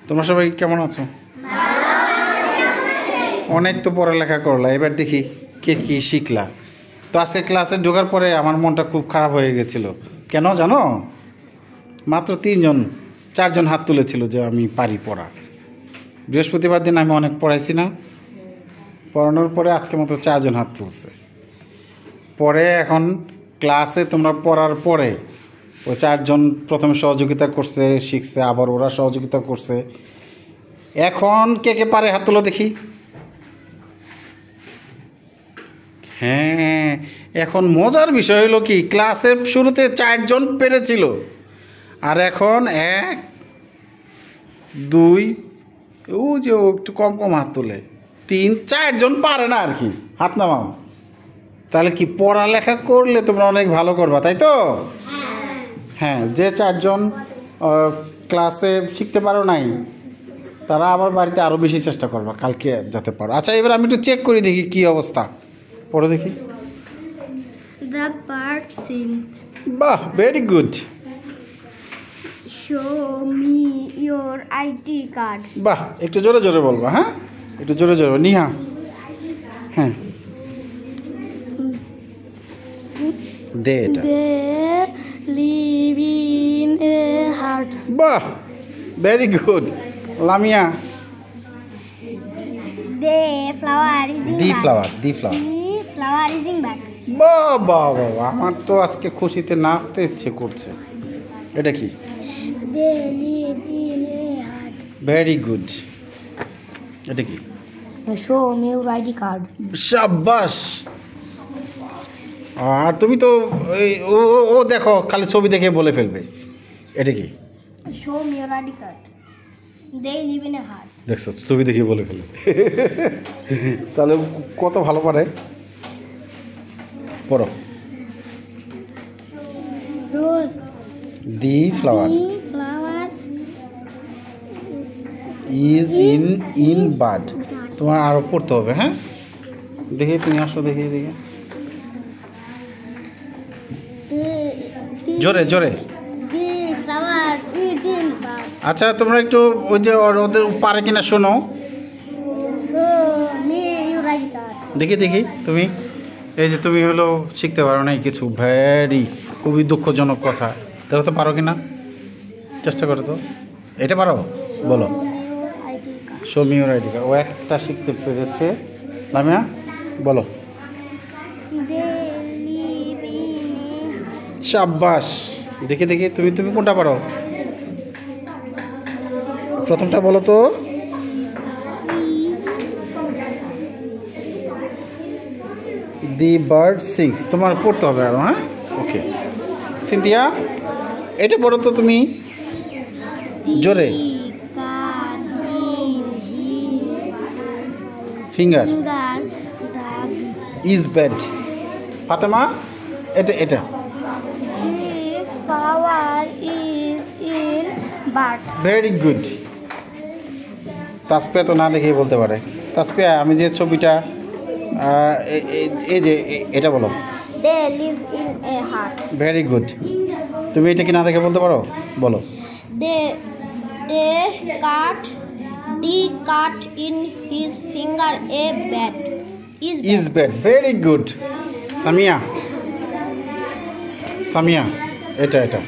তোমরা সবাই কেমন আছো? অনেক তো পড়ালেখা করলা, এবার দেখি কে কি শিখলা। তো আজকে ক্লাসে ঢোকার পরে আমার মনটা খুব খারাপ হয়ে গেছিল। কেন জানো? মাত্র 4জন হাত তুলেছিল যে আমি পারি পড়া। বৃহস্পতিবার দিন আমি অনেক পড়াইছি না, পড়ানোর পরে আজকে মাত্র 4জন হাত তুলছে। পরে এখন ক্লাসে তোমরা পড়ার পরে ওই 4জন প্রথমে সহযোগিতা করছে, শিখছে, আবার ওরা সহযোগিতা করছে। এখন কে কে পারে হাত তুলো দেখি। হ্যাঁ, এখন মজার বিষয় হলো কি, ক্লাসের শুরুতে 4জন পেরেছিল, আর এখন 1 2 ও যে একটু কম কম হাত তোলে, 3 4জন পারে না আর কি। হাত নামাও। তাহলে কি পড়ালেখা করলে তোমরা অনেক ভালো করবা, তাই তো? হ্যাঁ, যে 4জন ক্লাসে শিখতে পারো নাই তারা আবার বাড়িতে আরও বেশি চেষ্টা করবা কালকে যাতে পারো। আচ্ছা, এবার আমি একটু চেক করি দেখি কি অবস্থা। পড়ো দেখি। The bird sings. বাহ, very good. Show me your ID card. বাহ, একটু জোরে জোরে বলবা। হ্যাঁ, একটু জোরে জোরে। নিহা, হ্যাঁ দে এটা। They live in a hut. বাহ, very good. Lamia, The flower is in the bud. Flower, the flower. The flower is in bud. বাহ বাহ বাহ, আমার তো আজকে খুশিতে নাচতে ইচ্ছে করছে। এটা কি? They live in a hut. Very good. এটা কি? Show me your ID card. শাবাশ। আর তুমি তো এই ও ও- ও দেখো, খালি ছবি দেখে বলে ফেলবে। এটা কি? Show me your ID card. They live in a hut. দেখছো, ছবি দেখে বলে ফেলবে। তাহলে কত ভালো পারে। পড়ো। Rose. The flower The flower is in bud. তোমার আরও পড়তে হবে। হ্যাঁ, দেখি তুমি আসো, দেখি দেখি জোরে জোরে। The flower is in bud. আচ্ছা, তোমরা একটু ওই যে ওদের পারে কিনা শোনো। Show me your ID card. দেখি দেখি তুমি এই যে তুমি হলো শিখতে পারো নাই কিছু, ভ্যারি খুবই দুঃখজনক কথা। দেখো তো পারো কিনা, চেষ্টা করো তো। এটা পারো? বলো। Show me your ID card. Show me your ID card. ও একটা শিখতে পেরেছে। লামিয়া, বলো। They live in a শাবাশ। দেখি দেখি তুমি তুমি কোনটা পারো? প্রথমটা বলো তো। The bird sings. তোমার পড়তে হবে আরো। হ্যাঁ, ওকে। সিন্ধিয়া, এটা পড়ো তো তুমি জোরে। card finger in the is bad. Fatema, এটা এটা The flower is in bud. Very good. Tasfia তো না দেখেই বলতে পারে। তাসপিয়া, আমি যে ছবিটা এই যে এটা বলো। They live in a hut. Very good. তুমি এটা কি না দেখে বলতে পারো? বলো। They cut in his finger a bat. Is bad. Very good. Samia, Samia, এটা এটা